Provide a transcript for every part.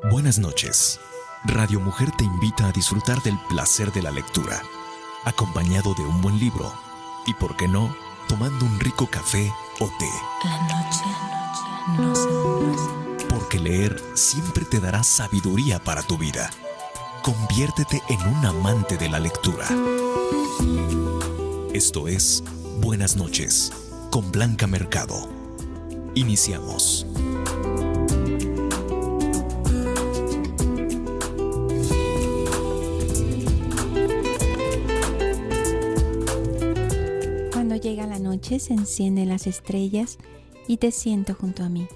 Buenas noches. Radio Mujer te invita a disfrutar del placer de la lectura, acompañado de un buen libro y, por qué no, tomando un rico café o té. La noche no se... Porque leer siempre te dará sabiduría para tu vida. Conviértete en un amante de la lectura. Esto es Buenas noches, con Blanca Mercado. Iniciamos. Cuando llega la noche, se encienden las estrellas y te siento junto a mí.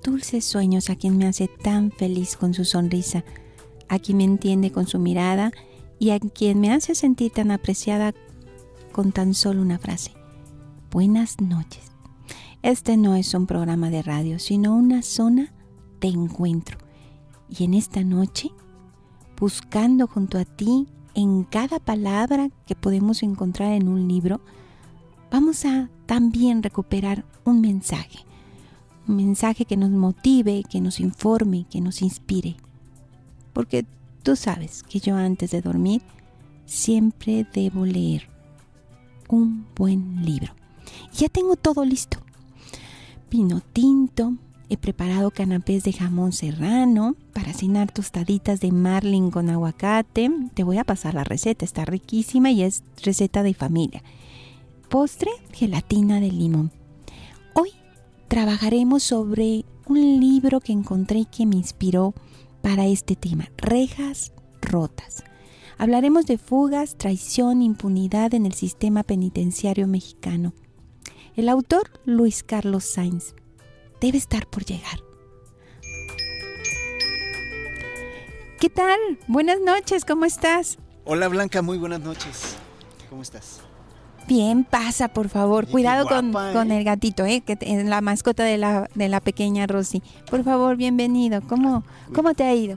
Dulces sueños a quien me hace tan feliz con su sonrisa, a quien me entiende con su mirada y a quien me hace sentir tan apreciada con tan solo una frase. Buenas noches. Este no es un programa de radio, sino una zona de encuentro. Y en esta noche, buscando junto a ti en cada palabra que podemos encontrar en un libro, vamos a también recuperar un mensaje que nos motive, que nos informe, que nos inspire. Porque tú sabes que yo antes de dormir siempre debo leer un buen libro. Ya tengo todo listo. Vino tinto, he preparado canapés de jamón serrano para cenar, tostaditas de marlin con aguacate. Te voy a pasar la receta, está riquísima y es receta de familia. Postre, gelatina de limón. Hoy trabajaremos sobre un libro que encontré y que me inspiró para este tema, Rejas rotas. Hablaremos de fugas, traición, impunidad en el sistema penitenciario mexicano. El autor, Luis Carlos Sáenz, debe estar por llegar. ¿Qué tal? Buenas noches, ¿cómo estás? Hola Blanca, muy buenas noches. ¿Cómo estás? Bien, pasa por favor. Oye, Cuidado guapa, con el gatito, que es la mascota de la pequeña Rosy. Por favor, bienvenido. ¿Cómo te ha ido?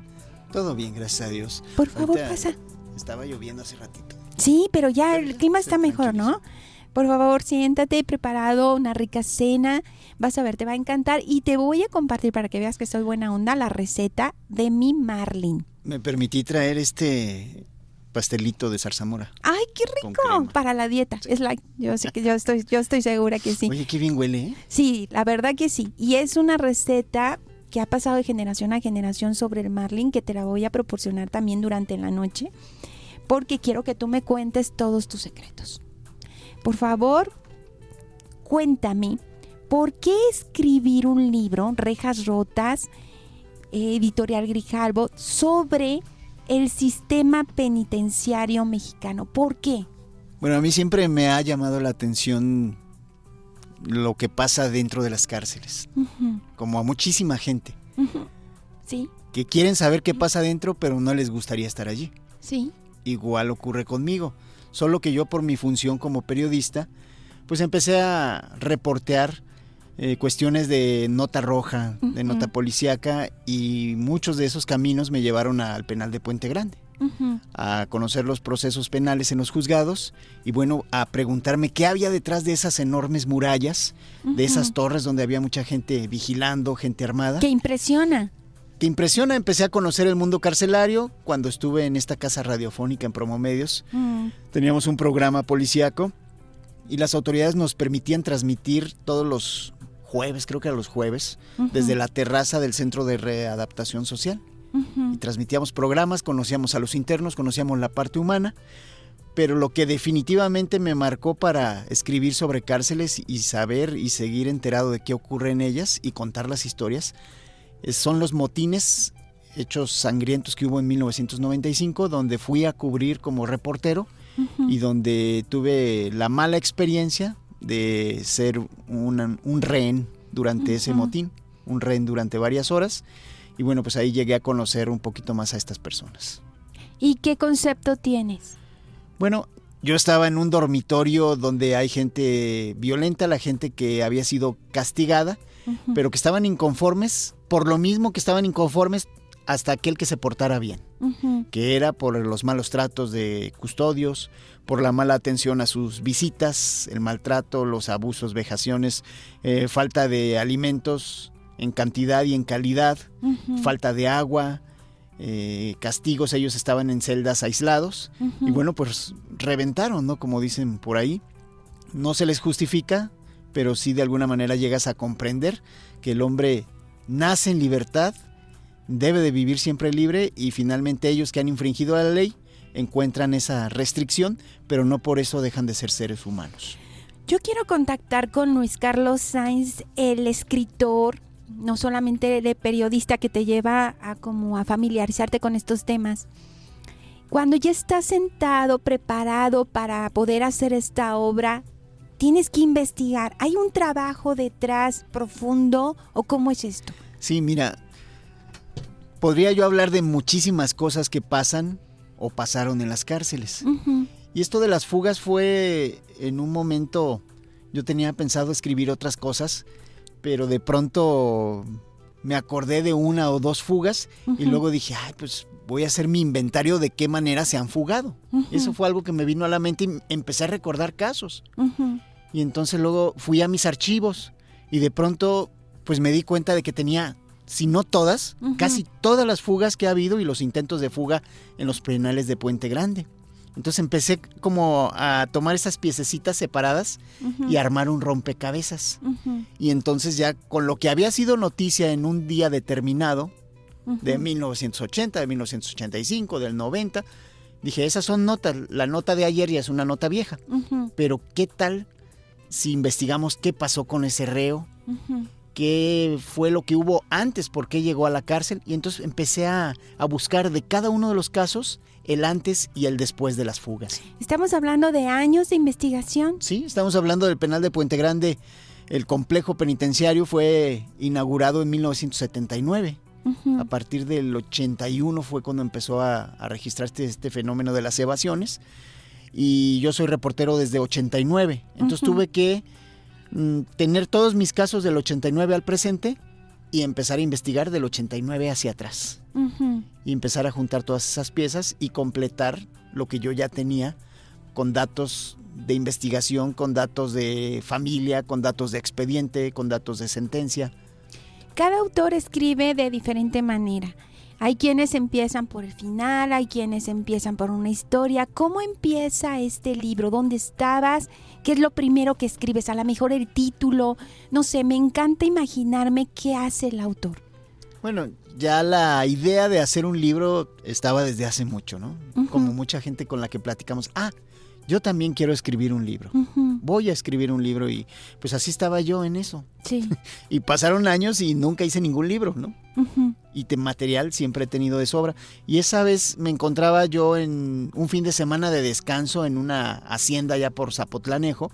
Todo bien, gracias a Dios. Por favor, Ahorita pasa. Estaba lloviendo hace ratito. Sí, pero ya el clima está mejor, ¿no? Por favor, siéntate, preparado una rica cena. Vas a ver, te va a encantar. Y te voy a compartir, para que veas que soy buena onda, la receta de mi marlin. Me permití traer este pastelito de zarzamora. ¡Ay, qué rico! Para la dieta. Sí. Es yo sé que yo estoy segura que sí. Oye, qué bien huele, ¿eh? Sí, la verdad que sí. Y es una receta que ha pasado de generación a generación sobre el marlin, que te la voy a proporcionar también durante la noche, porque quiero que tú me cuentes todos tus secretos. Por favor, cuéntame, ¿por qué escribir un libro, Rejas rotas, editorial Grijalbo, sobre el sistema penitenciario mexicano? ¿Por qué? Bueno, a mí siempre me ha llamado la atención lo que pasa dentro de las cárceles, como a muchísima gente. Sí. Que quieren saber qué pasa dentro, pero no les gustaría estar allí. Sí. Igual ocurre conmigo, solo que yo por mi función como periodista, pues empecé a reportear cuestiones de nota roja, de nota policíaca, y muchos de esos caminos me llevaron al penal de Puente Grande, a conocer los procesos penales en los juzgados y bueno, a preguntarme qué había detrás de esas enormes murallas, de esas torres donde había mucha gente vigilando, gente armada. ¡Qué impresiona! Que impresiona, empecé a conocer el mundo carcelario cuando estuve en esta casa radiofónica en Promomedios. Teníamos un programa policíaco y las autoridades nos permitían transmitir todos los jueves, creo que eran los jueves, desde la terraza del Centro de Readaptación Social. Y transmitíamos programas, conocíamos a los internos, conocíamos la parte humana, pero lo que definitivamente me marcó para escribir sobre cárceles y saber y seguir enterado de qué ocurre en ellas y contar las historias son los motines, hechos sangrientos que hubo en 1995, donde fui a cubrir como reportero y donde tuve la mala experiencia de ser un rehén durante ese motín, un rehén durante varias horas. Y bueno, pues ahí llegué a conocer un poquito más a estas personas. ¿Y qué concepto tienes? Bueno, yo estaba en un dormitorio donde hay gente violenta, la gente que había sido castigada, pero que estaban inconformes, por lo mismo que estaban inconformes hasta aquel que se portara bien, que era por los malos tratos de custodios, por la mala atención a sus visitas, el maltrato, los abusos, vejaciones, falta de alimentos, en cantidad y en calidad, falta de agua, castigos. Ellos estaban en celdas aislados y bueno, pues reventaron, ¿no? Como dicen por ahí. No se les justifica, pero sí de alguna manera llegas a comprender que el hombre nace en libertad, debe de vivir siempre libre y finalmente ellos que han infringido la ley encuentran esa restricción, pero no por eso dejan de ser seres humanos. Yo quiero contactar con Luis Carlos Sainz, el escritor, no solamente de periodista que te lleva a familiarizarte con estos temas. Cuando ya estás sentado, preparado para poder hacer esta obra, tienes que investigar. ¿Hay un trabajo detrás profundo o cómo es esto? Sí, mira, podría yo hablar de muchísimas cosas que pasan o pasaron en las cárceles. Y esto de las fugas fue en un momento, yo tenía pensado escribir otras cosas, pero de pronto me acordé de una o dos fugas y luego dije, pues voy a hacer mi inventario de qué manera se han fugado. Eso fue algo que me vino a la mente y empecé a recordar casos. Y entonces luego fui a mis archivos y de pronto pues me di cuenta de que tenía, si no todas, casi todas las fugas que ha habido y los intentos de fuga en los penales de Puente Grande. Entonces empecé como a tomar esas piececitas separadas y armar un rompecabezas. Y entonces ya con lo que había sido noticia en un día determinado, de 1980, de 1985, del 90, dije, esas son notas, la nota de ayer ya es una nota vieja. Pero ¿qué tal si investigamos qué pasó con ese reo? ¿Qué fue lo que hubo antes? ¿Por qué llegó a la cárcel? Y entonces empecé a buscar de cada uno de los casos el antes y el después de las fugas. ¿Estamos hablando de años de investigación? Sí, estamos hablando del penal de Puente Grande. El complejo penitenciario fue inaugurado en 1979. A partir del 81 fue cuando empezó a registrarse este fenómeno de las evasiones. Y yo soy reportero desde 89. Entonces tuve que tener todos mis casos del 89 al presente y empezar a investigar del 89 hacia atrás. Y empezar a juntar todas esas piezas y completar lo que yo ya tenía con datos de investigación, con datos de familia, con datos de expediente, con datos de sentencia. Cada autor escribe de diferente manera. Hay quienes empiezan por el final, hay quienes empiezan por una historia. ¿Cómo empieza este libro? ¿Dónde estabas? ¿Qué es lo primero que escribes? A lo mejor el título. No sé, me encanta imaginarme qué hace el autor. Bueno, ya la idea de hacer un libro estaba desde hace mucho, ¿no? Como mucha gente con la que platicamos. Yo también quiero escribir un libro. Voy a escribir un libro y pues así estaba yo en eso. Sí. Y pasaron años y nunca hice ningún libro, ¿no? Y material siempre he tenido de sobra. Y esa vez me encontraba yo en un fin de semana de descanso en una hacienda allá por Zapotlanejo.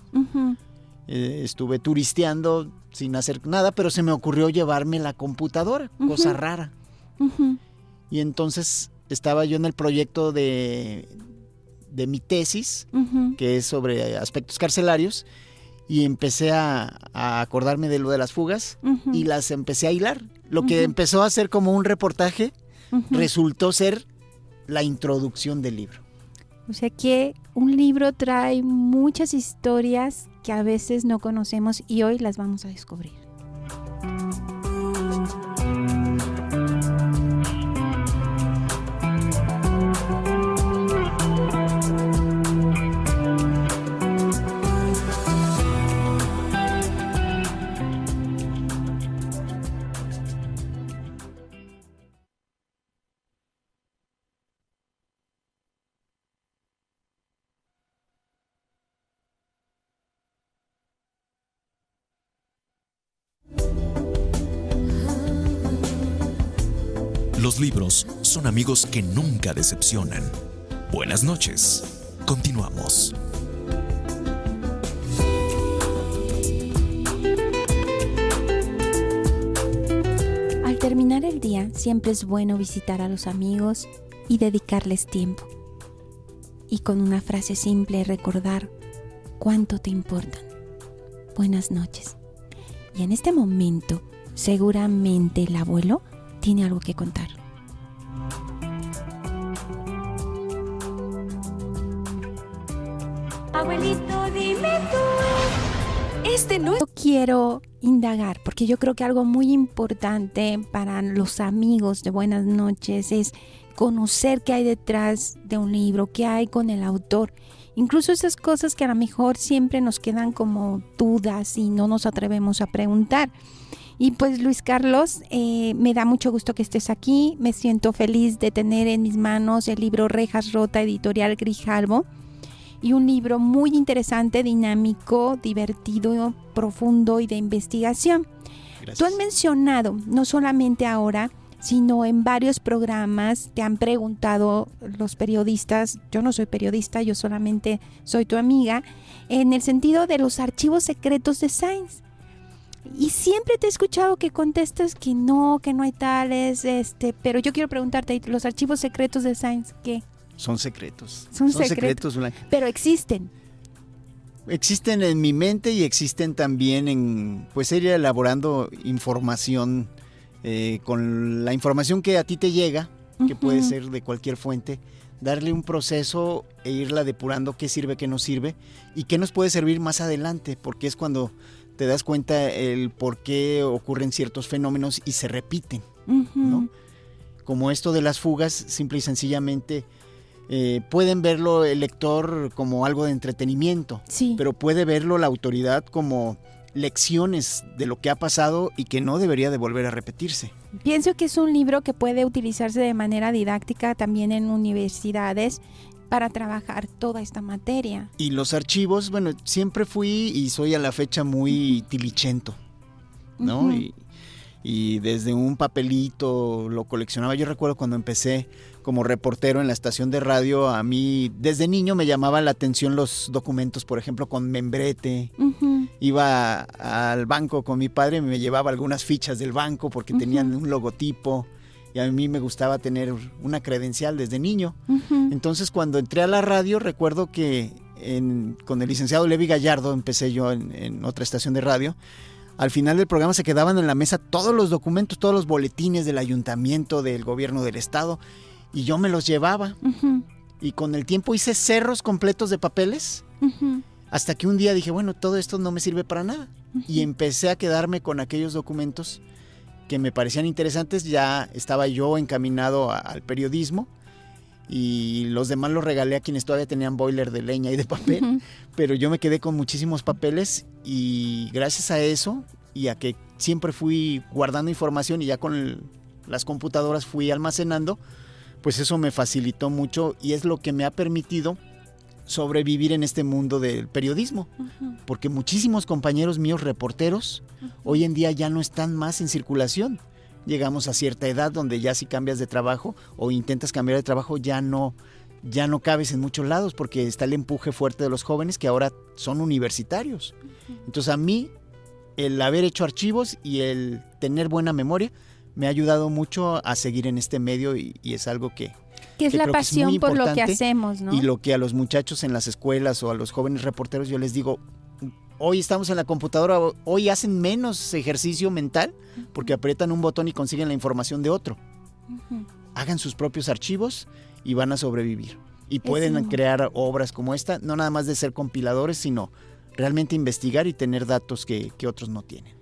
Estuve turisteando sin hacer nada, pero se me ocurrió llevarme la computadora, cosa rara. Y entonces estaba yo en el proyecto de mi tesis, que es sobre aspectos carcelarios, y empecé a acordarme de lo de las fugas y las empecé a hilar. Lo que empezó a ser como un reportaje resultó ser la introducción del libro. O sea que un libro trae muchas historias que a veces no conocemos y hoy las vamos a descubrir. Los libros son amigos que nunca decepcionan. Buenas noches. Continuamos. Al terminar el día, siempre es bueno visitar a los amigos y dedicarles tiempo. Y con una frase simple recordar cuánto te importan. Buenas noches. Y en este momento, seguramente el abuelo tiene algo que contar. Abuelito, dime tú. quiero indagar, porque yo creo que algo muy importante para los amigos de Buenas noches es conocer qué hay detrás de un libro, qué hay con el autor. Incluso esas cosas que a lo mejor siempre nos quedan como dudas y no nos atrevemos a preguntar. Y pues Luis Carlos, me da mucho gusto que estés aquí. Me siento feliz de tener en mis manos el libro Rejas Rota, editorial Grijalbo. Y un libro muy interesante, dinámico, divertido, profundo y de investigación. Gracias. Tú has mencionado, no solamente ahora, sino en varios programas, te han preguntado los periodistas, yo no soy periodista, yo solamente soy tu amiga, en el sentido de los archivos secretos de Sáenz. Y siempre te he escuchado que contestas que no hay tales, pero yo quiero preguntarte, ¿los archivos secretos de Sáenz qué? Son secretos. Son secretos, Blanca. Pero existen. Existen en mi mente y existen también pues ir elaborando información, con la información que a ti te llega, que puede ser de cualquier fuente, darle un proceso e irla depurando qué sirve, qué no sirve y qué nos puede servir más adelante, porque es cuando te das cuenta el por qué ocurren ciertos fenómenos y se repiten, ¿no? Como esto de las fugas, simple y sencillamente pueden verlo el lector como algo de entretenimiento, sí, pero puede verlo la autoridad como lecciones de lo que ha pasado y que no debería de volver a repetirse. Pienso que es un libro que puede utilizarse de manera didáctica también en universidades para trabajar toda esta materia. Y los archivos, bueno, siempre fui y soy a la fecha muy tilichento, ¿no? Y desde un papelito lo coleccionaba. Yo recuerdo cuando empecé como reportero en la estación de radio, a mí desde niño me llamaba la atención los documentos, por ejemplo, con membrete. Iba al banco con mi padre, me llevaba algunas fichas del banco porque tenían un logotipo y a mí me gustaba tener una credencial desde niño. Entonces, cuando entré a la radio, recuerdo que con el licenciado Levi Gallardo, empecé yo en otra estación de radio. Al final del programa se quedaban en la mesa todos los documentos, todos los boletines del ayuntamiento, del gobierno del estado, y yo me los llevaba. Y con el tiempo hice cerros completos de papeles, hasta que un día dije, bueno, todo esto no me sirve para nada. Y empecé a quedarme con aquellos documentos que me parecían interesantes. Ya estaba yo encaminado al periodismo, y los demás los regalé a quienes todavía tenían boiler de leña y de papel, pero yo me quedé con muchísimos papeles, y gracias a eso y a que siempre fui guardando información y ya con las computadoras fui almacenando, pues eso me facilitó mucho y es lo que me ha permitido sobrevivir en este mundo del periodismo, porque muchísimos compañeros míos reporteros hoy en día ya no están más en circulación. Llegamos a cierta edad donde ya si cambias de trabajo o intentas cambiar de trabajo ya no cabes en muchos lados, porque está el empuje fuerte de los jóvenes que ahora son universitarios. Entonces a mí el haber hecho archivos y el tener buena memoria me ha ayudado mucho a seguir en este medio y es algo que es la pasión por lo que hacemos, ¿no? Y lo que a los muchachos en las escuelas o a los jóvenes reporteros yo les digo, hoy estamos en la computadora, hoy hacen menos ejercicio mental porque aprietan un botón y consiguen la información de otro. Hagan sus propios archivos y van a sobrevivir. Y pueden crear obras como esta, no nada más de ser compiladores, sino realmente investigar y tener datos que otros no tienen.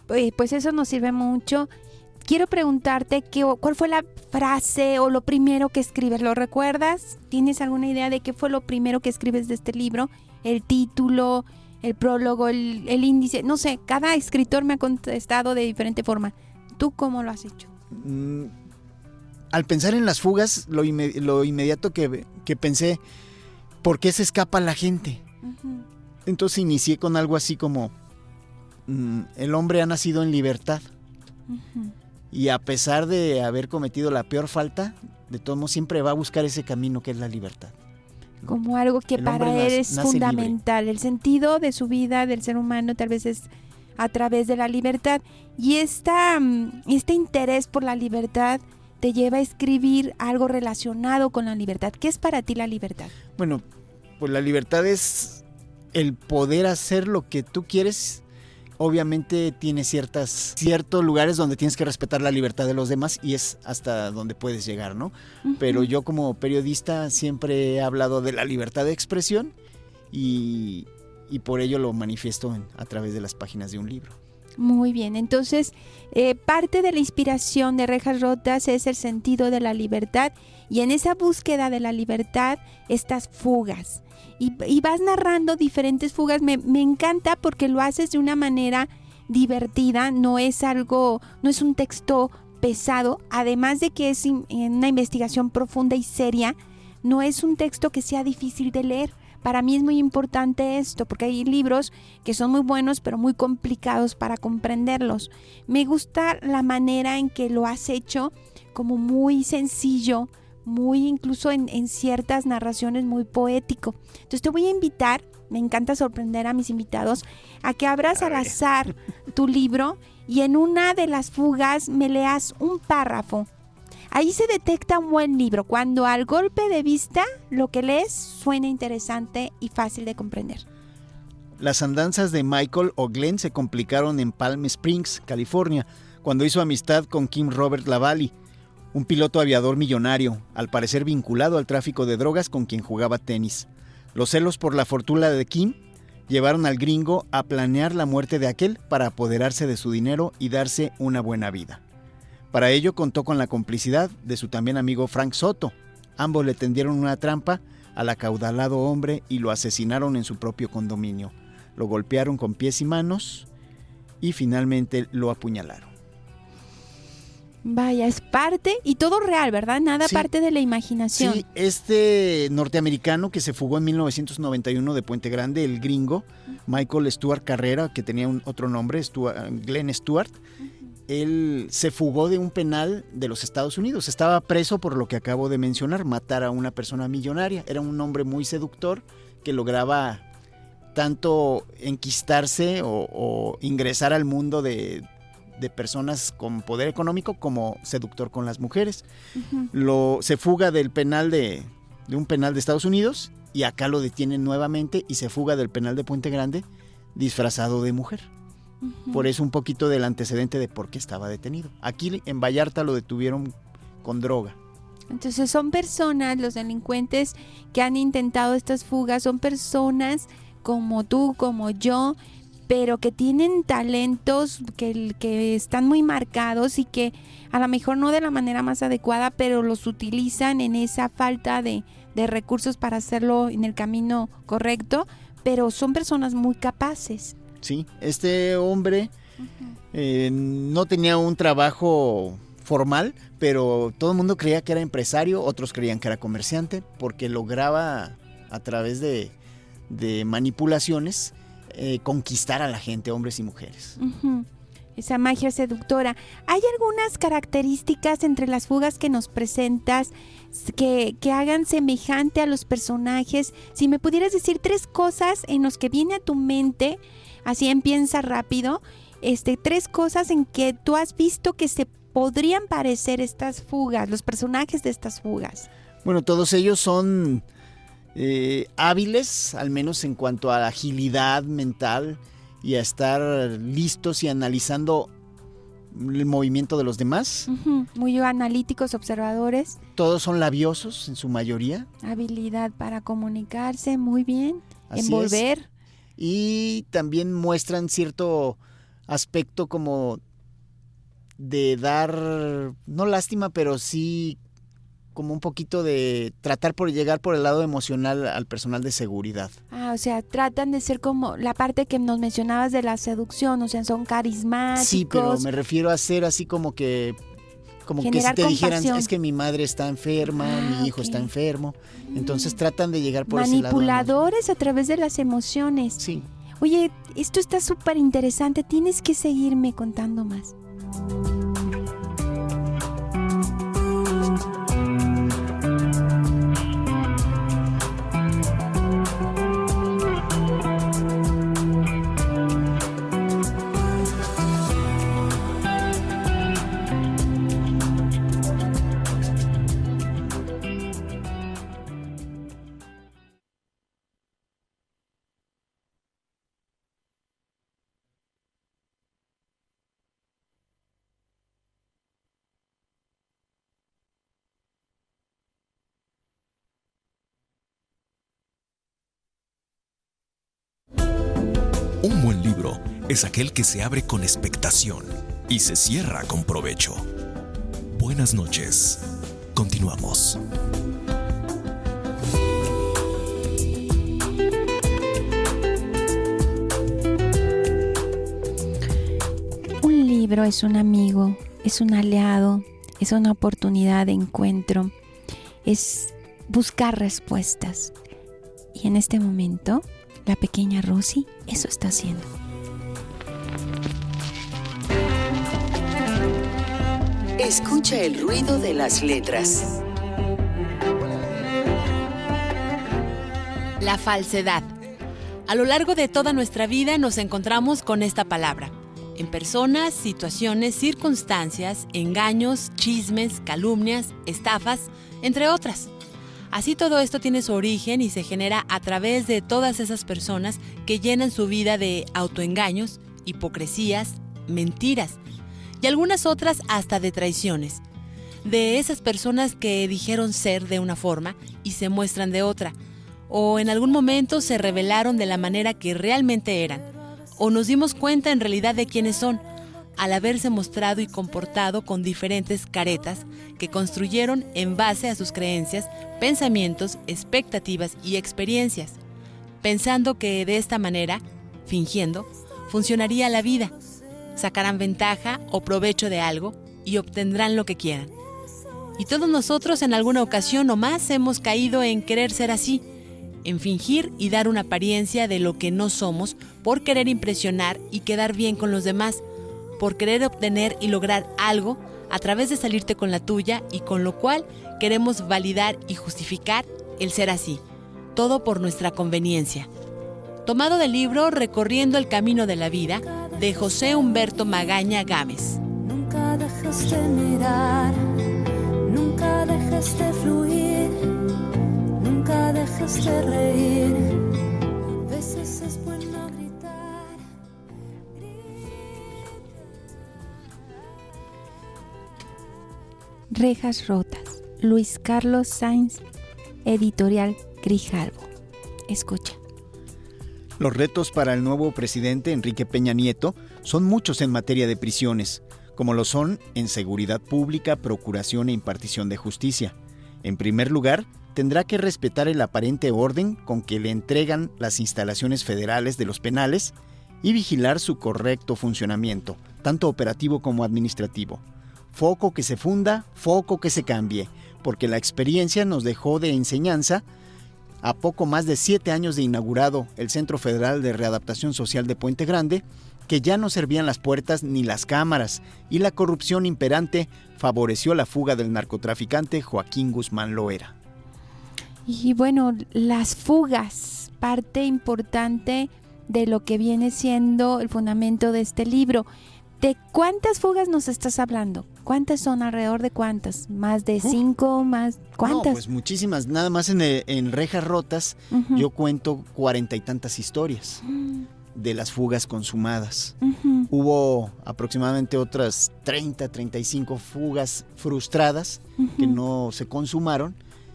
Pues eso nos sirve mucho. Quiero preguntarte cuál fue la frase o lo primero que escribes. ¿Lo recuerdas? ¿Tienes alguna idea de qué fue lo primero que escribes de este libro? El título, el prólogo, el índice, no sé, cada escritor me ha contestado de diferente forma. ¿Tú cómo lo has hecho? Al pensar en las fugas, lo inmediato que pensé, ¿por qué se escapa la gente? Entonces inicié con algo así como, el hombre ha nacido en libertad. Y a pesar de haber cometido la peor falta, de todos modos siempre va a buscar ese camino que es la libertad. Como algo que para él es fundamental. Libre. El sentido de su vida, del ser humano, tal vez es a través de la libertad. Y este interés por la libertad te lleva a escribir algo relacionado con la libertad. ¿Qué es para ti la libertad? Bueno, pues la libertad es el poder hacer lo que tú quieres. Obviamente tiene ciertos lugares donde tienes que respetar la libertad de los demás y es hasta donde puedes llegar, ¿no? Pero yo como periodista siempre he hablado de la libertad de expresión y y por ello lo manifiesto a través de las páginas de un libro. Muy bien, entonces parte de la inspiración de Rejas Rotas es el sentido de la libertad, y en esa búsqueda de la libertad estas fugas, y vas narrando diferentes fugas. Me encanta porque lo haces de una manera divertida, no es un texto pesado, además de que es una investigación profunda y seria. No es un texto que sea difícil de leer. Para mí es muy importante esto, porque hay libros que son muy buenos, pero muy complicados para comprenderlos. Me gusta la manera en que lo has hecho, como muy sencillo, muy incluso en ciertas narraciones muy poético. Entonces te voy a invitar, me encanta sorprender a mis invitados, a que abras al azar tu libro y en una de las fugas me leas un párrafo. Ahí se detecta un buen libro, cuando al golpe de vista lo que lees suena interesante y fácil de comprender. Las andanzas de Michael o Glenn se complicaron en Palm Springs, California, cuando hizo amistad con Kim Robert Lavallee, un piloto aviador millonario, al parecer vinculado al tráfico de drogas con quien jugaba tenis. Los celos por la fortuna de Kim llevaron al gringo a planear la muerte de aquel para apoderarse de su dinero y darse una buena vida. Para ello contó con la complicidad de su también amigo Frank Soto. Ambos le tendieron una trampa al acaudalado hombre y lo asesinaron en su propio condominio. Lo golpearon con pies y manos y finalmente lo apuñalaron. Vaya, es parte y todo real, ¿verdad? Nada Sí, parte de la imaginación. Sí, este norteamericano que se fugó en 1991 de Puente Grande, el gringo, Michael Stuart Carrera, que tenía otro nombre, Glenn Stewart, él se fugó de un penal de los Estados Unidos. Estaba preso por lo que acabo de mencionar, matar a una persona millonaria. Era un hombre muy seductor que lograba tanto enquistarse o ingresar al mundo de personas con poder económico como seductor con las mujeres. Se fuga del penal de un penal de Estados Unidos y acá lo detienen nuevamente y se fuga del penal de Puente Grande disfrazado de mujer. Por eso un poquito del antecedente de por qué estaba detenido. Aquí en Vallarta lo detuvieron con droga. Entonces son personas, los delincuentes que han intentado estas fugas, son personas como tú, como yo, pero que tienen talentos que están muy marcados y que a lo mejor no de la manera más adecuada, pero los utilizan en esa falta de recursos para hacerlo en el camino correcto, pero son personas muy capaces. Sí, este hombre no tenía un trabajo formal, pero todo el mundo creía que era empresario, otros creían que era comerciante, porque lograba a través de manipulaciones conquistar a la gente, hombres y mujeres. Esa magia seductora. ¿Hay algunas características entre las fugas que nos presentas que hagan semejante a los personajes? Si me pudieras decir 3 cosas en las que viene a tu mente, así piensa rápido, 3 cosas en que tú has visto que se podrían parecer estas fugas, los personajes de estas fugas. Bueno, todos ellos son hábiles, al menos en cuanto a la agilidad mental y a estar listos y analizando el movimiento de los demás. Muy analíticos, observadores. Todos son labiosos en su mayoría. Habilidad para comunicarse, muy bien. Así envolver. Es. Y también muestran cierto aspecto como de dar, no lástima, pero sí como un poquito de tratar por llegar por el lado emocional al personal de seguridad. O sea, tratan de ser como la parte que nos mencionabas de la seducción, o sea, son carismáticos. Sí, pero me refiero a ser así como que si te dijeran, es que mi madre está enferma, mi hijo está enfermo, entonces tratan de llegar por ese lado. Manipuladores a través de las emociones. Sí. Oye, esto está súper interesante, tienes que seguirme contando más. libro es aquel que se abre con expectación y se cierra con provecho. Buenas noches. Continuamos. Un libro es un amigo, es un aliado, es una oportunidad de encuentro, es buscar respuestas. Y en este momento, la pequeña Rosy eso está haciendo. Escucha el ruido de las letras. La falsedad. A lo largo de toda nuestra vida nos encontramos con esta palabra. En personas, situaciones, circunstancias, engaños, chismes, calumnias, estafas, entre otras. Así todo esto tiene su origen y se genera a través de todas esas personas que llenan su vida de autoengaños, hipocresías, mentiras y algunas otras hasta de traiciones. De esas personas que dijeron ser de una forma y se muestran de otra, o en algún momento se revelaron de la manera que realmente eran, o nos dimos cuenta en realidad de quiénes son, al haberse mostrado y comportado con diferentes caretas que construyeron en base a sus creencias, pensamientos, expectativas y experiencias, pensando que de esta manera, fingiendo, funcionaría la vida, sacarán ventaja o provecho de algo y obtendrán lo que quieran. Y todos nosotros en alguna ocasión o más hemos caído en querer ser así, en fingir y dar una apariencia de lo que no somos por querer impresionar y quedar bien con los demás, por querer obtener y lograr algo a través de salirte con la tuya y con lo cual queremos validar y justificar el ser así, todo por nuestra conveniencia. Tomado del libro Recorriendo el Camino de la Vida, de José Humberto Magaña Gámez. Nunca dejes de mirar, nunca dejes de fluir, nunca dejes de reír. A veces es bueno gritar. Rejas rotas. Luis Carlos Sainz, editorial Grijalbo. Escucha. Los retos para el nuevo presidente Enrique Peña Nieto son muchos en materia de prisiones, como lo son en seguridad pública, procuración e impartición de justicia. En primer lugar, tendrá que respetar el aparente orden con que le entregan las instalaciones federales de los penales y vigilar su correcto funcionamiento, tanto operativo como administrativo. Foco que se funda, foco que se cambie, porque la experiencia nos dejó de enseñanza a poco más de 7 años de inaugurado el Centro Federal de Readaptación Social de Puente Grande, que ya no servían las puertas ni las cámaras, y la corrupción imperante favoreció la fuga del narcotraficante Joaquín Guzmán Loera. Y bueno, las fugas, parte importante de lo que viene siendo el fundamento de este libro. ¿De cuántas fugas nos estás hablando? ¿Cuántas son? ¿Alrededor de cuántas? ¿Más de 5? ¿Más? ¿Cuántas? No, pues muchísimas. Nada más en Rejas Rotas yo cuento 40 y tantas historias de las fugas consumadas. Hubo aproximadamente otras 30, 35 fugas frustradas que no se consumaron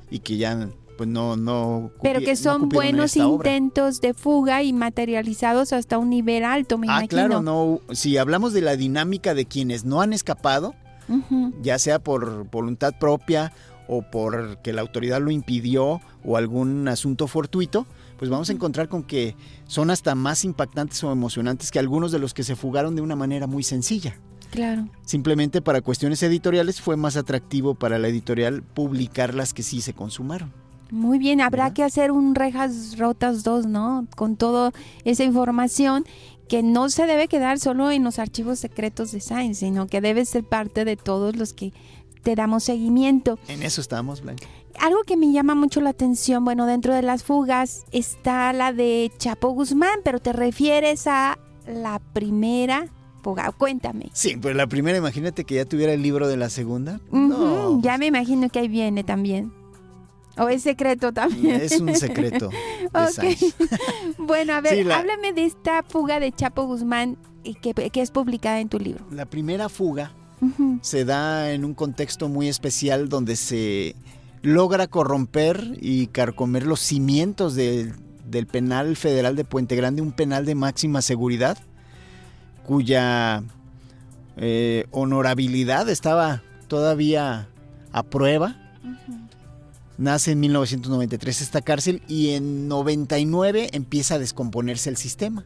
y que ya pues no pero que son buenos intentos de fuga y materializados hasta un nivel alto, me imagino. Claro, no. Si hablamos de la dinámica de quienes no han escapado, ya sea por voluntad propia o porque la autoridad lo impidió o algún asunto fortuito, pues vamos a encontrar con que son hasta más impactantes o emocionantes que algunos de los que se fugaron de una manera muy sencilla. Claro. Simplemente para cuestiones editoriales fue más atractivo para la editorial publicar las que sí se consumaron. Muy bien, habrá que hacer un Rejas Rotas 2, ¿no? Con toda esa información que no se debe quedar solo en los archivos secretos de Sainz, sino que debe ser parte de todos los que te damos seguimiento. En eso estamos, Blanca. Algo que me llama mucho la atención, bueno, dentro de las fugas está la de Chapo Guzmán, pero te refieres a la primera fuga. Cuéntame. Sí, pues la primera, imagínate que ya tuviera el libro de la segunda. No. Ya me imagino que ahí viene también. ¿O es secreto también? Es un secreto. Okay. Bueno, a ver, sí, háblame de esta fuga de Chapo Guzmán que es publicada en tu libro. La primera fuga se da en un contexto muy especial donde se logra corromper y carcomer los cimientos de del penal federal de Puente Grande, un penal de máxima seguridad, cuya honorabilidad estaba todavía a prueba. Nace en 1993 esta cárcel y en 99 empieza a descomponerse el sistema.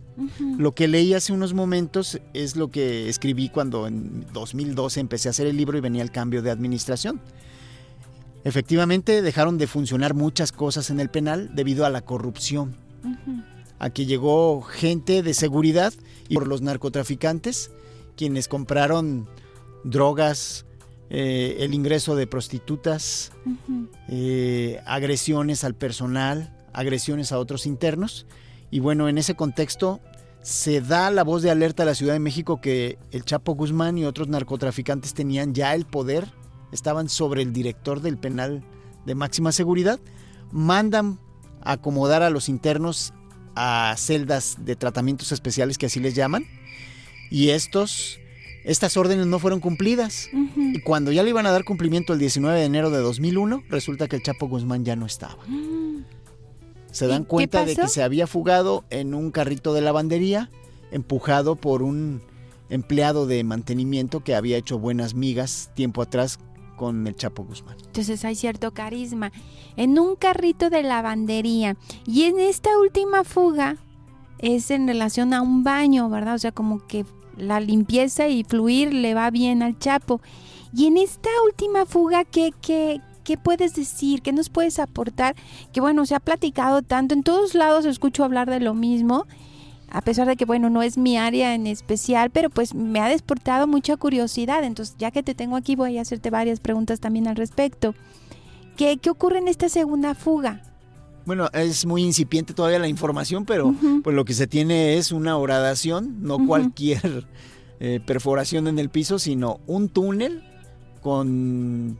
Lo que leí hace unos momentos es lo que escribí cuando en 2012 empecé a hacer el libro y venía el cambio de administración. Efectivamente dejaron de funcionar muchas cosas en el penal debido a la corrupción. A que llegó gente de seguridad y por los narcotraficantes, quienes compraron drogas, el ingreso de prostitutas, agresiones al personal, agresiones a otros internos. Y bueno, en ese contexto se da la voz de alerta a la Ciudad de México que el Chapo Guzmán y otros narcotraficantes tenían ya el poder, estaban sobre el director del penal de máxima seguridad, mandan a acomodar a los internos a celdas de tratamientos especiales, que así les llaman, y estas órdenes no fueron cumplidas. Y cuando ya le iban a dar cumplimiento el 19 de enero de 2001, resulta que el Chapo Guzmán ya no estaba. Se dan cuenta de que se había fugado en un carrito de lavandería, empujado por un empleado de mantenimiento que había hecho buenas migas tiempo atrás con el Chapo Guzmán. Entonces hay cierto carisma. En un carrito de lavandería. Y en esta última fuga es en relación a un baño, ¿verdad? O sea, como que la limpieza y fluir le va bien al Chapo. Y en esta última fuga, ¿qué puedes decir? ¿Qué nos puedes aportar? Que bueno, se ha platicado tanto, en todos lados escucho hablar de lo mismo, a pesar de que bueno, no es mi área en especial, pero pues me ha despertado mucha curiosidad. Entonces, ya que te tengo aquí, voy a hacerte varias preguntas también al respecto. ¿Qué ocurre en esta segunda fuga? Bueno, es muy incipiente todavía la información, pero pues lo que se tiene es una horadación, no cualquier perforación en el piso, sino un túnel con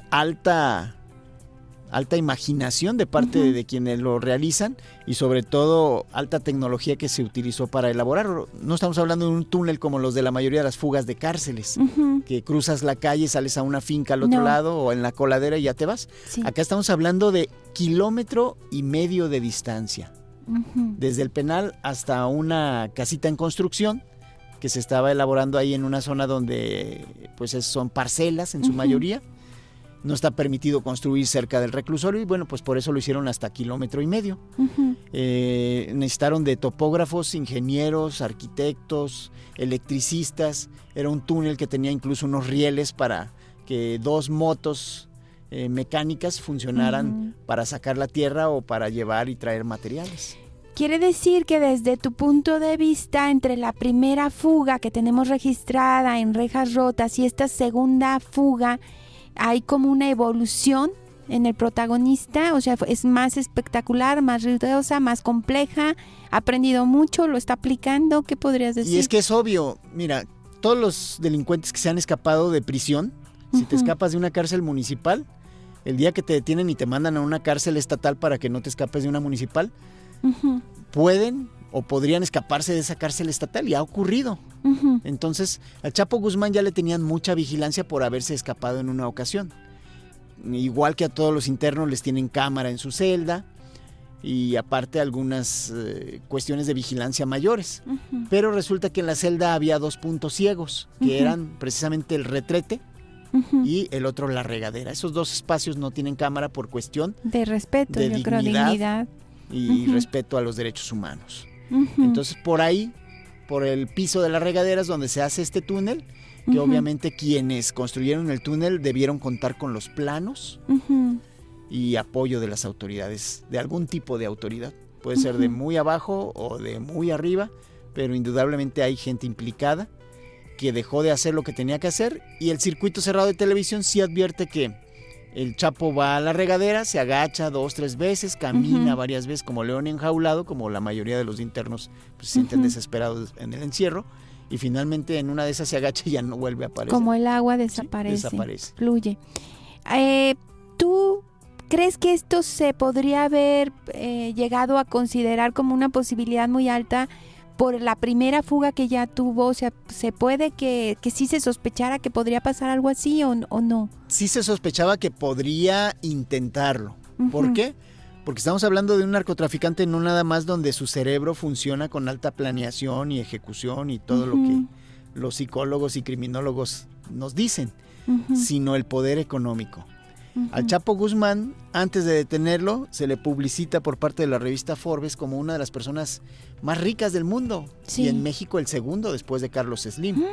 alta imaginación de parte de quienes lo realizan y sobre todo alta tecnología que se utilizó para elaborarlo. No estamos hablando de un túnel como los de la mayoría de las fugas de cárceles, que cruzas la calle, sales a una finca al otro lado o en la coladera y ya te vas. Sí. Acá estamos hablando de 1,5 kilómetros de distancia, desde el penal hasta una casita en construcción que se estaba elaborando ahí en una zona donde pues son parcelas en su mayoría. No está permitido construir cerca del reclusorio y bueno, pues por eso lo hicieron hasta 1,5 kilómetros. Necesitaron de topógrafos, ingenieros, arquitectos, electricistas. Era un túnel que tenía incluso unos rieles para que 2 motos mecánicas funcionaran para sacar la tierra o para llevar y traer materiales. Quiere decir que desde tu punto de vista, entre la primera fuga que tenemos registrada en Rejas Rotas y esta segunda fuga, hay como una evolución en el protagonista, o sea, es más espectacular, más ruidosa, más compleja, ha aprendido mucho, lo está aplicando. ¿Qué podrías decir? Y es que es obvio, mira, todos los delincuentes que se han escapado de prisión, si te escapas de una cárcel municipal, el día que te detienen y te mandan a una cárcel estatal para que no te escapes de una municipal, pueden o podrían escaparse de esa cárcel estatal y ha ocurrido. Entonces, al Chapo Guzmán ya le tenían mucha vigilancia por haberse escapado en una ocasión. Igual que a todos los internos les tienen cámara en su celda y aparte algunas cuestiones de vigilancia mayores. Pero resulta que en la celda había 2 puntos ciegos, que eran precisamente el retrete y el otro la regadera. Esos 2 espacios no tienen cámara por cuestión de respeto, de dignidad y respeto a los derechos humanos. Entonces por ahí, por el piso de las regaderas donde se hace este túnel, que obviamente quienes construyeron el túnel debieron contar con los planos y apoyo de las autoridades, de algún tipo de autoridad. Puede ser de muy abajo o de muy arriba, pero indudablemente hay gente implicada que dejó de hacer lo que tenía que hacer y el circuito cerrado de televisión sí advierte que el Chapo va a la regadera, se agacha 2, 3 veces, camina varias veces como león enjaulado, como la mayoría de los internos pues, se sienten desesperados en el encierro, y finalmente en una de esas se agacha y ya no vuelve a aparecer. Como el agua desaparece, fluye. ¿Tú crees que esto se podría haber llegado a considerar como una posibilidad muy alta por la primera fuga que ya tuvo? O sea, ¿se puede que sí se sospechara que podría pasar algo así o no? Sí se sospechaba que podría intentarlo. ¿Por qué? Porque estamos hablando de un narcotraficante no nada más donde su cerebro funciona con alta planeación y ejecución y todo lo que los psicólogos y criminólogos nos dicen, sino el poder económico. Al Chapo Guzmán, antes de detenerlo, se le publicita por parte de la revista Forbes como una de las personas más ricas del mundo. Sí. Y en México el segundo después de Carlos Slim.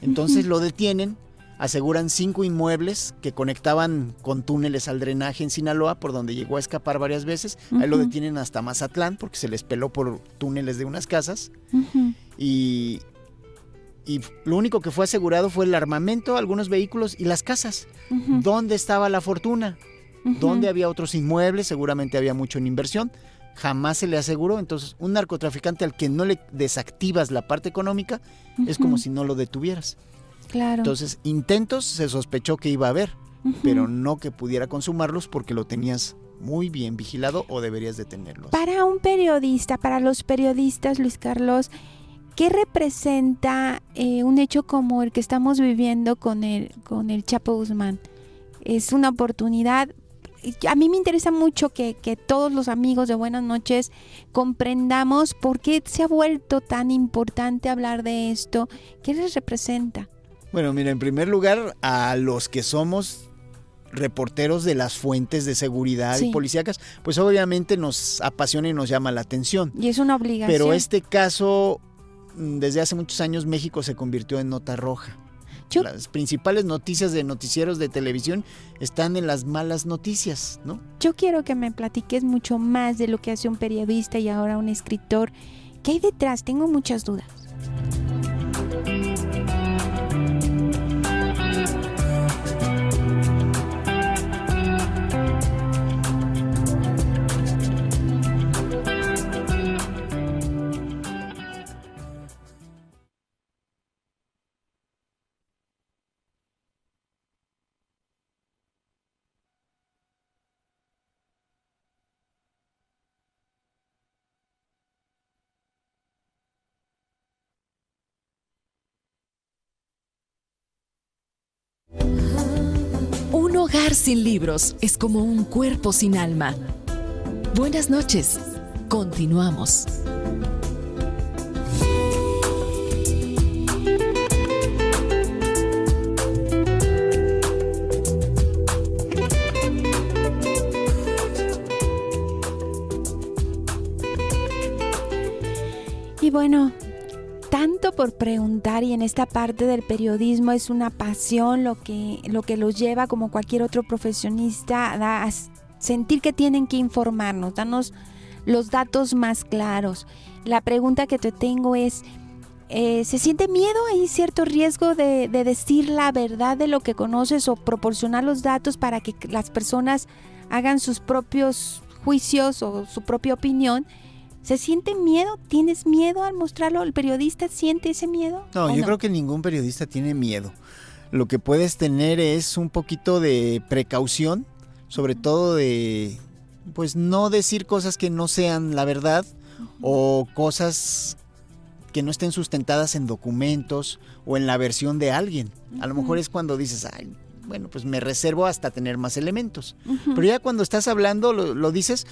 Entonces lo detienen, aseguran 5 inmuebles que conectaban con túneles al drenaje en Sinaloa, por donde llegó a escapar varias veces. Ahí lo detienen hasta Mazatlán, porque se les peló por túneles de unas casas. Y lo único que fue asegurado fue el armamento, algunos vehículos y las casas. ¿Dónde estaba la fortuna? ¿Dónde había otros inmuebles? Seguramente había mucho en inversión. Jamás se le aseguró. Entonces, un narcotraficante al que no le desactivas la parte económica es como si no lo detuvieras. Claro. Entonces, intentos se sospechó que iba a haber, pero no que pudiera consumarlos porque lo tenías muy bien vigilado o deberías detenerlos. Para un periodista, para los periodistas, Luis Carlos, ¿qué representa un hecho como el que estamos viviendo con el Chapo Guzmán? Es una oportunidad. A mí me interesa mucho que todos los amigos de Buenas Noches comprendamos por qué se ha vuelto tan importante hablar de esto. ¿Qué les representa? Bueno, mira, en primer lugar, a los que somos reporteros de las fuentes de seguridad y policíacas, pues obviamente nos apasiona y nos llama la atención. Y es una obligación. Pero este caso, desde hace muchos años, México se convirtió en nota roja. Las principales noticias de noticieros de televisión están en las malas noticias, ¿no? Yo quiero que me platiques mucho más de lo que hace un periodista y ahora un escritor. ¿Qué hay detrás? Tengo muchas dudas. Un hogar sin libros es como un cuerpo sin alma. Buenas noches. Continuamos. Y bueno, tanto por preguntar, y en esta parte del periodismo es una pasión lo que los lleva, como cualquier otro profesionista, a sentir que tienen que informarnos, darnos los datos más claros. La pregunta que te tengo es, ¿se siente miedo? ¿Hay cierto riesgo de decir la verdad de lo que conoces o proporcionar los datos para que las personas hagan sus propios juicios o su propia opinión? ¿Se siente miedo? ¿Tienes miedo al mostrarlo? ¿El periodista siente ese miedo? No, yo creo que ningún periodista tiene miedo. Lo que puedes tener es un poquito de precaución, sobre todo de, pues, no decir cosas que no sean la verdad o cosas que no estén sustentadas en documentos o en la versión de alguien. A lo mejor es cuando dices, ay, bueno, pues me reservo hasta tener más elementos. Pero ya cuando estás hablando, lo dices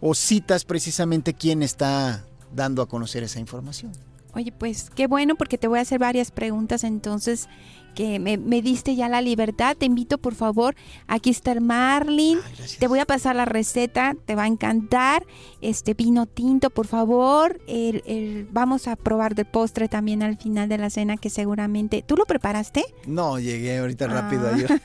o citas precisamente quién está dando a conocer esa información. Oye, pues qué bueno, porque te voy a hacer varias preguntas entonces que me diste ya la libertad. Te invito, por favor, aquí está el Marlin. Te voy a pasar la receta, te va a encantar. Vino tinto, por favor. Vamos a probar de postre también al final de la cena, que seguramente... ¿Tú lo preparaste? No, llegué ahorita rápido ayer.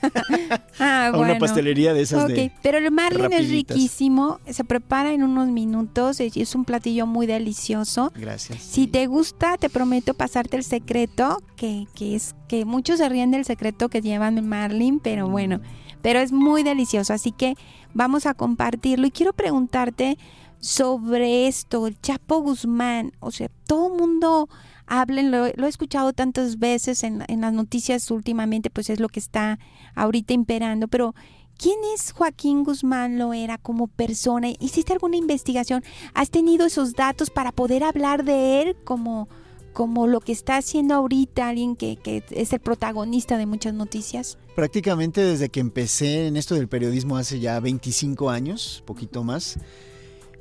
A bueno. Una pastelería de esas de pero el Marlin rapiditas. Es riquísimo, se prepara en unos minutos, es un platillo muy delicioso. Gracias. Si te gusta, te prometo pasarte el secreto, que es que muchos se ríen del secreto que llevan el Marlin, pero bueno, pero es muy delicioso, así que vamos a compartirlo. Y quiero preguntarte sobre esto, el Chapo Guzmán. O sea, todo el mundo habla, lo he escuchado tantas veces en las noticias últimamente, pues es lo que está ahorita imperando, pero ¿quién es Joaquín Guzmán Loera como persona? ¿Hiciste alguna investigación? ¿Has tenido esos datos para poder hablar de él como como lo que está haciendo ahorita alguien que es el protagonista de muchas noticias? Prácticamente desde que empecé en esto del periodismo hace ya 25 años, poquito más,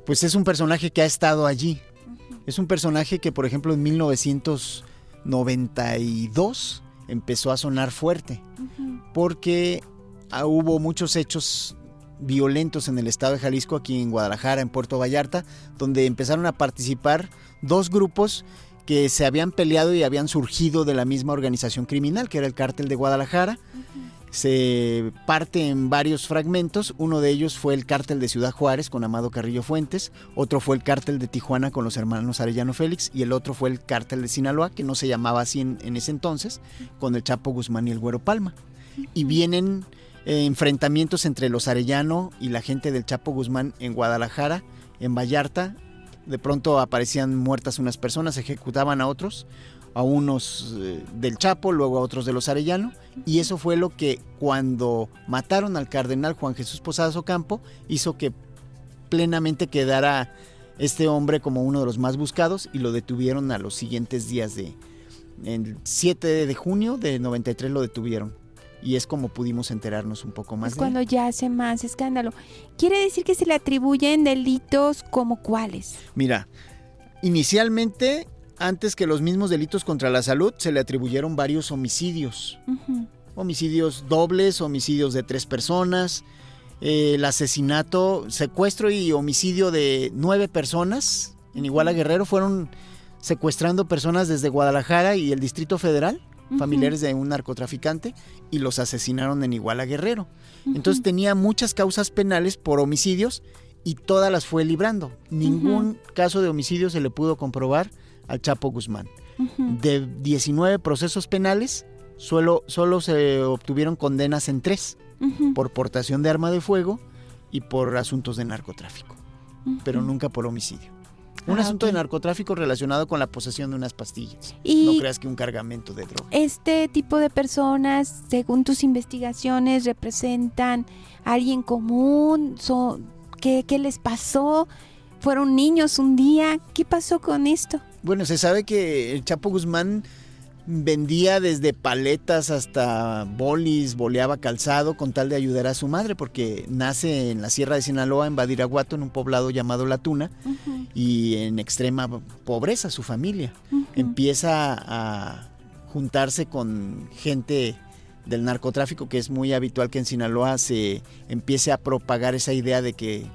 pues es un personaje que ha estado allí. Es un personaje que, por ejemplo, en 1992 empezó a sonar fuerte, porque hubo muchos hechos violentos en el estado de Jalisco, aquí en Guadalajara, en Puerto Vallarta, donde empezaron a participar dos grupos que se habían peleado y habían surgido de la misma organización criminal, que era el Cártel de Guadalajara. Se parte en varios fragmentos. Uno de ellos fue el Cártel de Ciudad Juárez con Amado Carrillo Fuentes, otro fue el Cártel de Tijuana con los hermanos Arellano Félix, y el otro fue el Cártel de Sinaloa, que no se llamaba así en ese entonces, con el Chapo Guzmán y el Güero Palma. Y vienen enfrentamientos entre los Arellano y la gente del Chapo Guzmán en Guadalajara, en Vallarta. De pronto aparecían muertas unas personas, ejecutaban a otros, a unos del Chapo, luego a otros de los Arellano, y eso fue lo que, cuando mataron al cardenal Juan Jesús Posadas Ocampo, hizo que plenamente quedara este hombre como uno de los más buscados, y lo detuvieron a los siguientes días el 7 de junio de 93 lo detuvieron. Y es como pudimos enterarnos un poco más. Es cuando ya hace más escándalo. ¿Quiere decir que se le atribuyen delitos como cuáles? Mira, inicialmente, antes que los mismos delitos contra la salud, se le atribuyeron varios homicidios. Homicidios dobles, homicidios de 3 personas, el asesinato, secuestro y homicidio de 9 personas en Iguala Guerrero. Fueron secuestrando personas desde Guadalajara y el Distrito Federal, familiares de un narcotraficante, y los asesinaron en Iguala Guerrero. Entonces tenía muchas causas penales por homicidios y todas las fue librando. Ningún caso de homicidio se le pudo comprobar al Chapo Guzmán. De 19 procesos penales, solo se obtuvieron condenas en 3, por portación de arma de fuego y por asuntos de narcotráfico, pero nunca por homicidio. Un asunto de narcotráfico relacionado con la posesión de unas pastillas. Y no creas que un cargamento de droga. Este tipo de personas, según tus investigaciones, representan a alguien común. ¿Qué les pasó? ¿Fueron niños un día? ¿Qué pasó con esto? Bueno, se sabe que el Chapo Guzmán vendía desde paletas hasta bolis, boleaba calzado con tal de ayudar a su madre, porque nace en la Sierra de Sinaloa, en Badiraguato, en un poblado llamado La Tuna, y en extrema pobreza su familia. Empieza a juntarse con gente del narcotráfico, que es muy habitual que en Sinaloa se empiece a propagar esa idea de que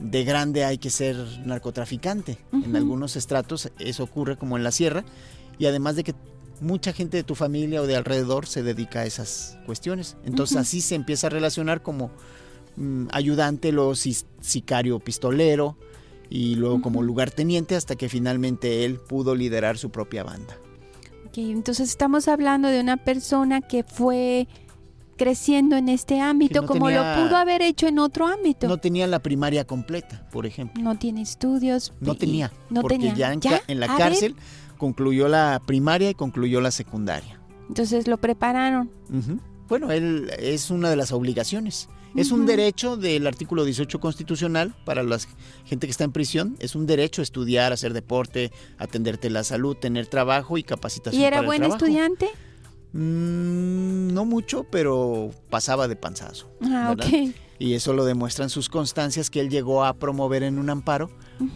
de grande hay que ser narcotraficante. En algunos estratos eso ocurre, como en la sierra, y además de que mucha gente de tu familia o de alrededor se dedica a esas cuestiones. Entonces así se empieza a relacionar como ayudante, luego sicario pistolero, y luego como lugarteniente, hasta que finalmente él pudo liderar su propia banda. Okay, entonces estamos hablando de una persona que fue creciendo en este ámbito, no como lo pudo haber hecho en otro ámbito. No tenía la primaria completa, por ejemplo. No tiene estudios. No tenía, porque ya en la cárcel concluyó la primaria y concluyó la secundaria. Entonces lo prepararon. Bueno, él es una de las obligaciones. Es un derecho del artículo 18 constitucional para la gente que está en prisión. Es un derecho estudiar, hacer deporte, atenderte la salud, tener trabajo y capacitación. ¿Y era para el buen trabajo. estudiante? No mucho, pero pasaba de panzazo. Ok. Y eso lo demuestran sus constancias que él llegó a promover en un amparo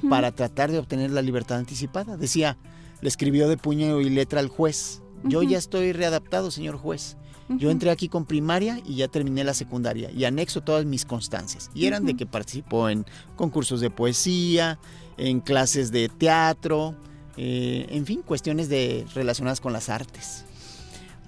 para tratar de obtener la libertad anticipada. Decía, le escribió de puño y letra al juez: yo ya estoy readaptado, señor juez. Yo entré aquí con primaria y ya terminé la secundaria y anexo todas mis constancias. Y eran de que participó en concursos de poesía, en clases de teatro, en fin, cuestiones relacionadas con las artes.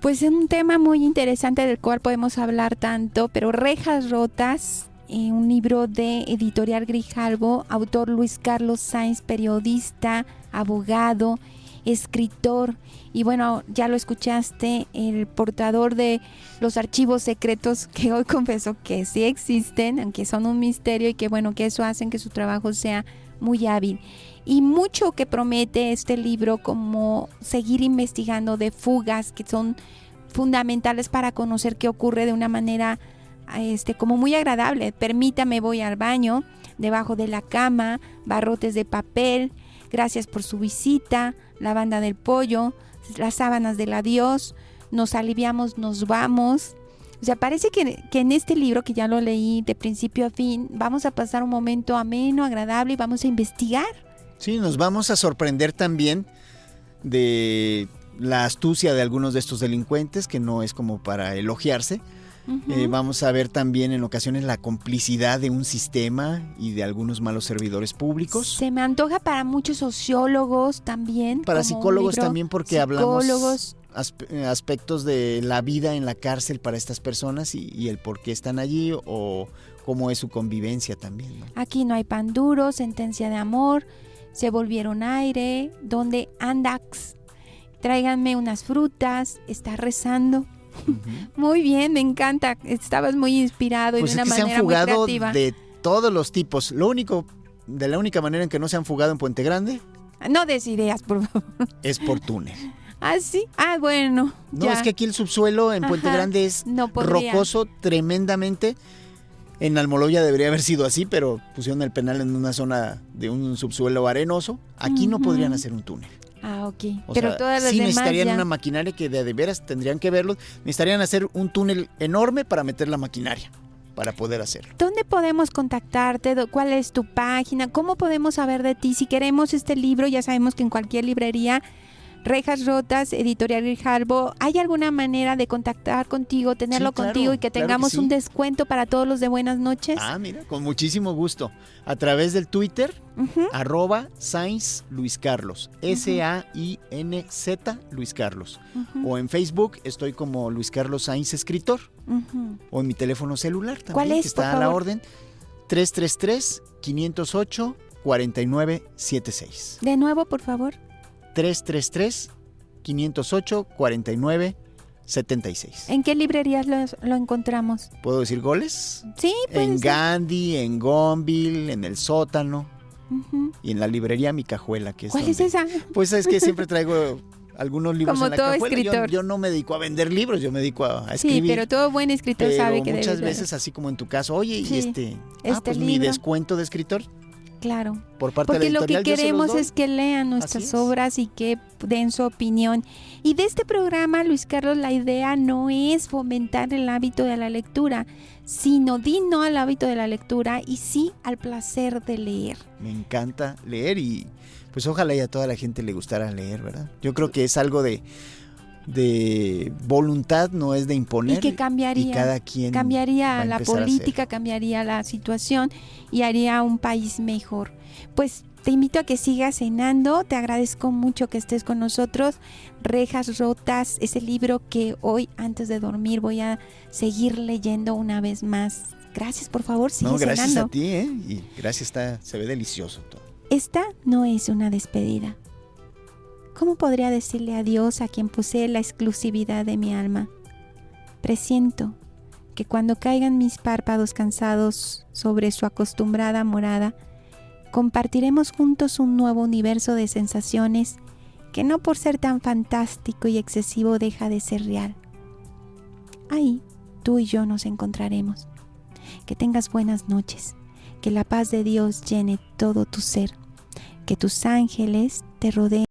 Pues es un tema muy interesante del cual podemos hablar tanto, pero Rejas Rotas, un libro de Editorial Grijalbo, autor Luis Carlos Sáenz, periodista, abogado, escritor, y bueno, ya lo escuchaste, el portador de los archivos secretos que hoy confesó que sí existen, aunque son un misterio, y que bueno, que eso hace que su trabajo sea muy hábil. Y mucho que promete este libro, como seguir investigando de fugas que son fundamentales para conocer qué ocurre de una manera como muy agradable. Permítame, voy al baño, debajo de la cama, barrotes de papel, Gracias por su visita, la banda del pollo, las sábanas del adiós, nos aliviamos, nos vamos. O sea, parece que en este libro, que ya lo leí de principio a fin, vamos a pasar un momento ameno, agradable y vamos a investigar. Sí, nos vamos a sorprender también de la astucia de algunos de estos delincuentes, que no es como para elogiarse. Vamos a ver también en ocasiones la complicidad de un sistema y de algunos malos servidores públicos. Se me antoja para muchos sociólogos también. Para psicólogos también, porque hablamos aspectos de la vida en la cárcel para estas personas y el por qué están allí o cómo es su convivencia también, ¿no? Aquí no hay pan duro, sentencia de amor, se volvieron aire, donde andax, tráiganme unas frutas, está rezando. Muy bien, me encanta. Estabas muy inspirado y pues de una manera muy se han fugado creativa. De todos los tipos. De la única manera en que no se han fugado en Puente Grande. No des ideas, por favor. Es por túnel. ¿Ah, sí? Ah, bueno. No, ya. es que aquí el subsuelo en Puente Grande es rocoso tremendamente. En Almoloya debería haber sido así, pero pusieron el penal en una zona de un subsuelo arenoso. Aquí no podrían hacer un túnel. Ah, ok. Pero todas las demás necesitarían una maquinaria que de veras tendrían que verlo. Necesitarían hacer un túnel enorme para meter la maquinaria, para poder hacerlo. ¿Dónde podemos contactarte? ¿Cuál es tu página? ¿Cómo podemos saber de ti? Si queremos este libro, ya sabemos que en cualquier librería, Rejas Rotas, Editorial Grijalbo, ¿hay alguna manera de contactar contigo, tenerlo contigo y que tengamos un descuento para todos los de Buenas Noches? Ah, mira, con muchísimo gusto. A través del Twitter, @Sainz Luis Carlos, SAINZ Luis Carlos. O en Facebook estoy como Luis Carlos Sainz Escritor. O en mi teléfono celular también, ¿cuál es, que está a la orden, 333-508-4976. De nuevo, por favor. 333-508-4976. ¿En qué librerías lo encontramos? ¿Puedo decir goles? Sí, en Gandhi, en Gonville, en El Sótano y en la librería Mi Cajuela. Que es ¿cuál es esa? Pues es que siempre traigo algunos libros como en la todo cajuela. Escritor. Yo no me dedico a vender libros, yo me dedico a escribir. Sí, pero todo buen escritor sabe que muchas veces, así como en tu caso, oye, sí, y pues libro. mi descuento de escritor. Claro, por parte porque de la lo que editorial, queremos es que lean nuestras obras y que den su opinión. Y de este programa, Luis Carlos, la idea no es fomentar el hábito de la lectura, sino di no al hábito de la lectura y sí al placer de leer. Me encanta leer y pues ojalá y a toda la gente le gustara leer, ¿verdad? Yo creo que es algo de voluntad, no es de imponer. Y que cambiaría, y cada quien cambiaría la política, cambiaría la situación y haría un país mejor. Pues te invito a que sigas cenando, te agradezco mucho que estés con nosotros. Rejas Rotas, ese libro que hoy antes de dormir voy a seguir leyendo una vez más. Gracias, por favor, sigue cenando. Gracias a ti, y gracias, se ve delicioso todo. Esta no es una despedida. ¿Cómo podría decirle adiós a quien posee la exclusividad de mi alma? Presiento que cuando caigan mis párpados cansados sobre su acostumbrada morada, compartiremos juntos un nuevo universo de sensaciones que no por ser tan fantástico y excesivo deja de ser real. Ahí, tú y yo nos encontraremos. Que tengas buenas noches, que la paz de Dios llene todo tu ser, que tus ángeles te rodeen.